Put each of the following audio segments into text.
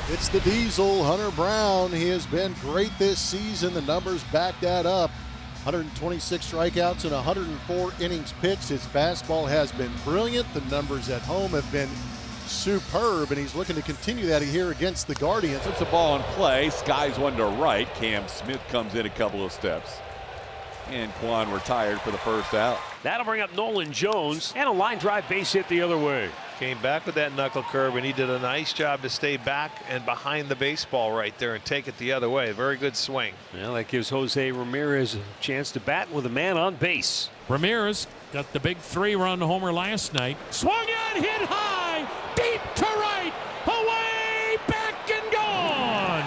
It's the Diesel, Hunter Brown. He has been great this season. The numbers back that up. 126 strikeouts and 104 innings pitched. His fastball has been brilliant. The numbers at home have been superb, and he's looking to continue that here against the Guardians. Puts the ball in play. Skies one to right. Cam Smith comes in a couple of steps. And Quan retired for the first out. That'll bring up Nolan Jones, and a line drive base hit the other way. Came back with that knuckle curve, and he did a nice job to stay back and behind the baseball right there and take it the other way. Very good swing. Well, that gives Jose Ramirez a chance to bat with a man on base. Ramirez got the big 3-run homer last night. Swung on, hit high, deep to right, away, back and gone.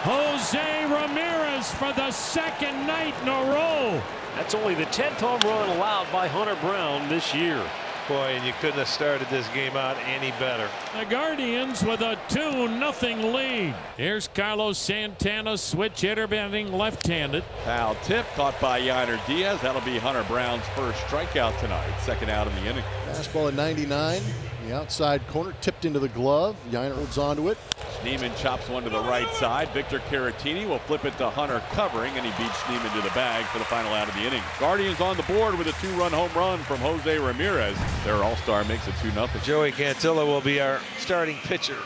Jose Ramirez for the second night in a row. That's only the 10th home run allowed by Hunter Brown this year. Boy, and you couldn't have started this game out any better. The Guardians with a 2-0 lead. Here's Carlos Santana, switch hitter, batting left-handed. Foul tip caught by Yainer Diaz. That'll be Hunter Brown's first strikeout tonight. Second out of the inning. Fastball at 99. The outside corner tipped into the glove. Yainer holds onto it. Schneemann chops one to the right side. Victor Caratini will flip it to Hunter covering, and he beats Schneemann to the bag for the final out of the inning. Guardians on the board with a 2-run home run from Jose Ramirez. Their all-star makes it 2-0. Joey Cantillo will be our starting pitcher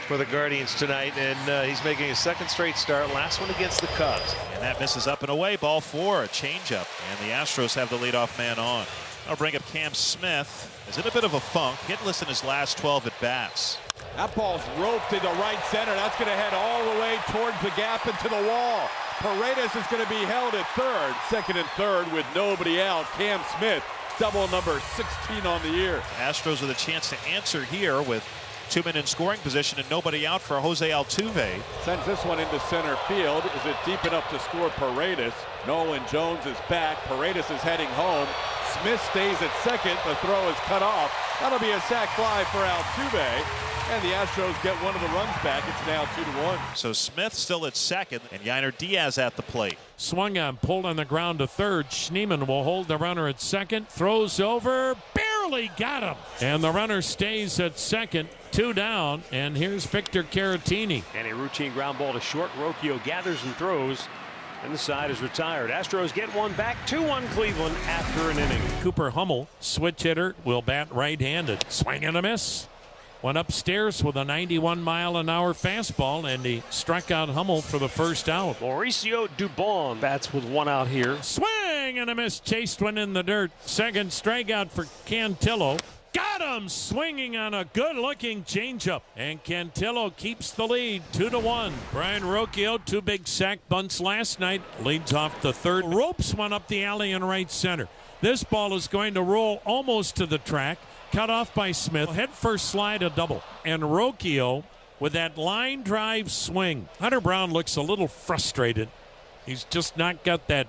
for the Guardians tonight, and he's making his second straight start. Last one against the Cubs. And that misses up and away. Ball 4, a changeup, and the Astros have the leadoff man on. I'll bring up Cam Smith. Is in a bit of a funk. Hitless in his last 12 at bats. That ball's roped into right center. That's going to head all the way towards the gap into the wall. Paredes is going to be held at third. Second and third with nobody out. Cam Smith, double number 16 on the year. Astros with a chance to answer here with 2 men in scoring position and nobody out for Jose Altuve. Sends this one into center field. Is it deep enough to score Paredes? Nolan Jones is back. Paredes is heading home. Smith stays at second. The throw is cut off. That'll be a sac fly for Altuve. And the Astros get one of the runs back. It's now 2-1. So Smith still at second, and Yainer Diaz at the plate. Swung on, pulled on the ground to third. Schneemann will hold the runner at second. Throws over, barely got him. And the runner stays at second. 2 down, and here's Victor Caratini. And a routine ground ball to short. Rocchio gathers and throws, and the side is retired. Astros get one back, 2-1 Cleveland after an inning. Cooper Hummel, switch hitter, will bat right-handed. Swing and a miss. Went upstairs with a 91-mile-an-hour fastball, and he struck out Hummel for the first out. Mauricio Dubon bats with 1 out here. Swing and a miss, chased one in the dirt. Second strikeout for Cantillo. Got him swinging on a good-looking changeup. And Cantillo keeps the lead, 2-1. Brian Rocchio, 2 big sack bunts last night. Leads off the third. Ropes one up the alley in right center. This ball is going to roll almost to the track. Cut off by Smith. Head first slide, a double. And Rocchio with that line drive swing. Hunter Brown looks a little frustrated. He's just not got that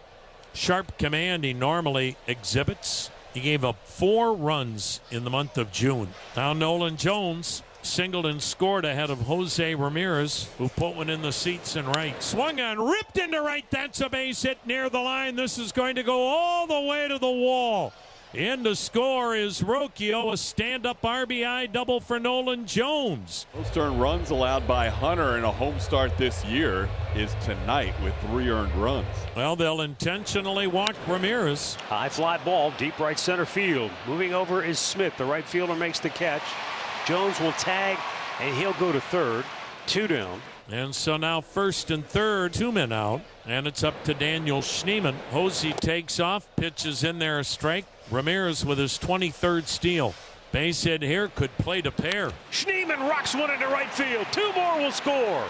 sharp command he normally exhibits. He gave up 4 runs in the month of June. Now Nolan Jones singled and scored ahead of Jose Ramirez, who put one in the seats in right. Swung on, ripped into right. That's a base hit near the line. This is going to go all the way to the wall. In to score is Rocchio, a stand-up RBI double for Nolan Jones. Most earned runs allowed by Hunter in a home start this year is tonight with 3 earned runs. Well, they'll intentionally walk Ramirez. High fly ball, deep right center field. Moving over is Smith. The right fielder makes the catch. Jones will tag, and he'll go to third. 2 down. And so now first and third, 2 men out. And it's up to Daniel Schneemann. Hosey takes off, pitches in there, a strike. Ramirez with his 23rd steal. Base hit here, could play to pair. Schneemann rocks one into right field. 2 more will score.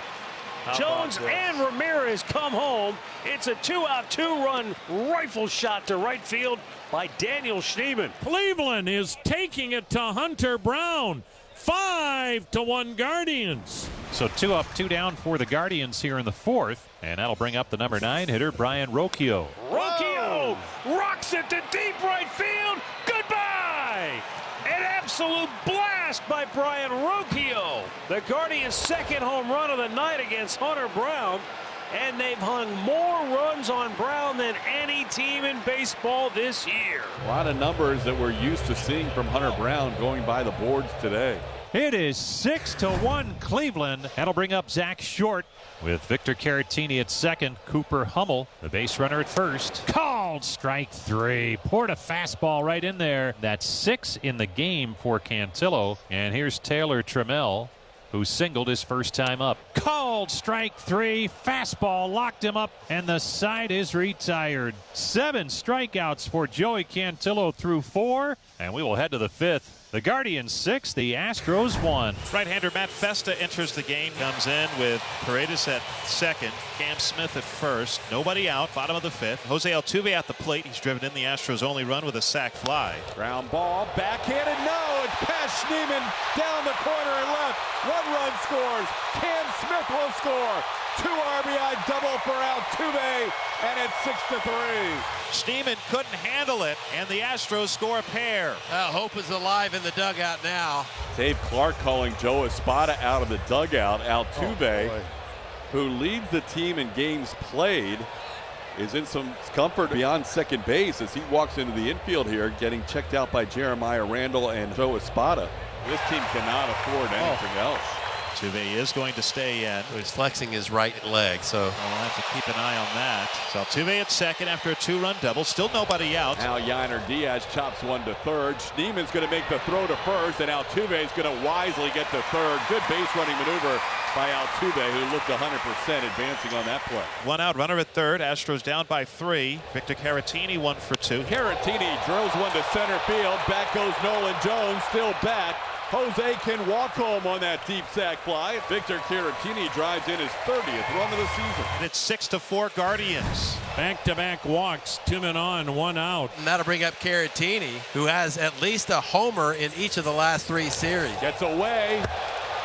Jones and Ramirez come home. It's a 2-out, 2-run rifle shot to right field by Daniel Schneemann. Cleveland is taking it to Hunter Brown. 5-1 Guardians. So 2 up, 2 down for the Guardians here in the 4th. And that'll bring up the number 9 hitter, Brian Rocchio. Rocchio rocks it to deep right field. Goodbye. An absolute blast by Brian Rocchio. The Guardians' second home run of the night against Hunter Brown. And they've hung more runs on Brown than any team in baseball this year. A lot of numbers that we're used to seeing from Hunter Brown going by the boards today. It is 6-1 Cleveland. That'll bring up Zach Short with Victor Caratini at second. Cooper Hummel, the base runner, at first. Called strike 3. Poured a fastball right in there. That's 6 in the game for Cantillo. And here's Taylor Trammell, who singled his first time up. Called strike 3. Fastball locked him up, and the side is retired. 7 strikeouts for Joey Cantillo through 4, and we will head to the 5th. The Guardians 6, the Astros 1. Right-hander Matt Festa enters the game. Comes in with Paredes at second, Cam Smith at first. Nobody out, bottom of the 5th. Jose Altuve at the plate. He's driven in the Astros' only run with a sac fly. Ground ball, backhanded, no, it's past Schneemann, down the corner and left. 1 run scores. Cam Smith will score. 2 RBI double for Altuve, and it's 6-3. Schneemann couldn't handle it, and the Astros score a pair. Hope is alive in the dugout now. Dave Clark calling Joe Espada out of the dugout. Altuve, who leads the team in games played, is in some comfort beyond second base as he walks into the infield here, getting checked out by Jeremiah Randall and Joe Espada. This team cannot afford anything else. Altuve is going to stay in. He's flexing his right leg, so We'll have to keep an eye on that. So Altuve at second after a 2-run double. Still nobody out. Now Yainer Diaz chops one to third. Schneemann's going to make the throw to first, and Altuve is going to wisely get to third. Good base running maneuver by Altuve, who looked 100% advancing on that play. 1 out, runner at third. Astros down by 3. Victor Caratini 1 for 2. Caratini drills one to center field. Back goes Nolan Jones, still back. Jose can walk home on that deep sac fly. Victor Caratini drives in his 30th run of the season. And it's 6-4 Guardians. Back-to-back walks, 2 men on, 1 out. and that'll bring up Caratini, who has at least a homer in each of the last 3 series. Gets away.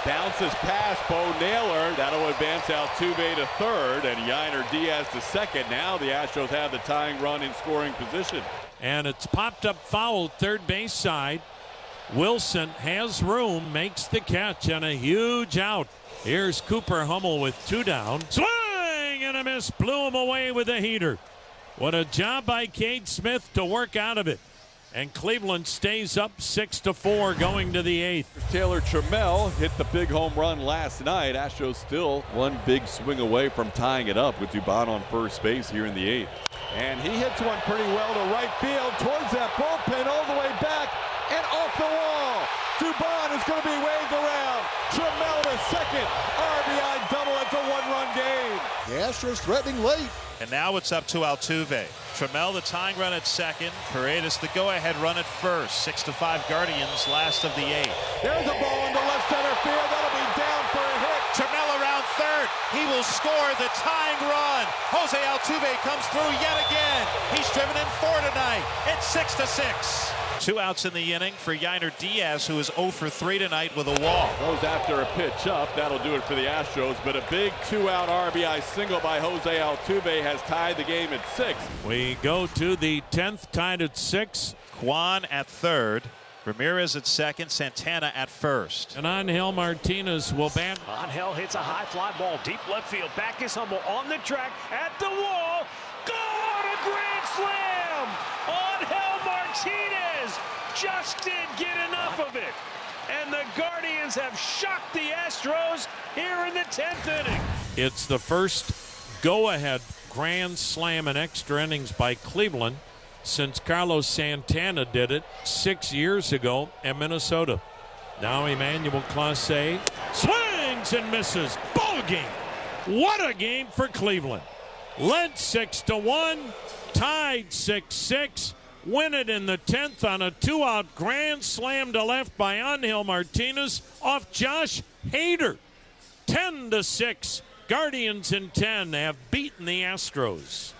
Bounces past Bo Naylor. That'll advance Altuve to third and Yainer Diaz to second. Now the Astros have the tying run in scoring position. And it's popped up foul, third base side. Wilson has room, makes the catch, and a huge out. Here's Cooper Hummel with 2 down. Swing and a miss, blew him away with a heater. What a job by Cade Smith to work out of it. And Cleveland stays up 6-4 going to the 8th. Taylor Trammell hit the big home run last night. Astros still one big swing away from tying it up with Dubon on first base here in the 8th. And he hits one pretty well to right field towards that bullpen all the way back and off the wall. Dubon is going to be waved around. Trammell to second. RBI double. It's a 1-run game. The Astros threatening late. And now it's up to Altuve. Trammell the tying run at second. Paredes the go-ahead run at first. 6-5 Guardians, last of the 8th. There's a ball into left center field. That'll be down for a hit. Trammell around third. He will score the tying run. Jose Altuve comes through yet again. He's driven in 4 tonight. It's 6-6. 2 outs in the inning for Yainer Diaz, who is 0 for 3 tonight with a walk. Goes after a pitch up. That'll do it for the Astros. But a big 2-out RBI single by Jose Altuve has tied the game at 6. We go to the 10th, tied at 6. Kwan at third. Ramirez at second. Santana at first. And Angel Martinez will bat. Angel hits a high fly ball deep left field. Back is Hummel on the track at the wall. Gone! A grand slam! Angel Martinez just didn't get enough of it. And the Guardians have shocked the Astros here in the 10th inning. It's the first go-ahead grand slam in extra innings by Cleveland since Carlos Santana did it 6 years ago in Minnesota. Now Emmanuel Clase swings and misses. Ball game. What a game for Cleveland. Led 6-1, tied 6-6. Win it in the 10th on a 2-out grand slam to left by Angel Martinez off Josh Hader. 10-6. Guardians in 10 have beaten the Astros.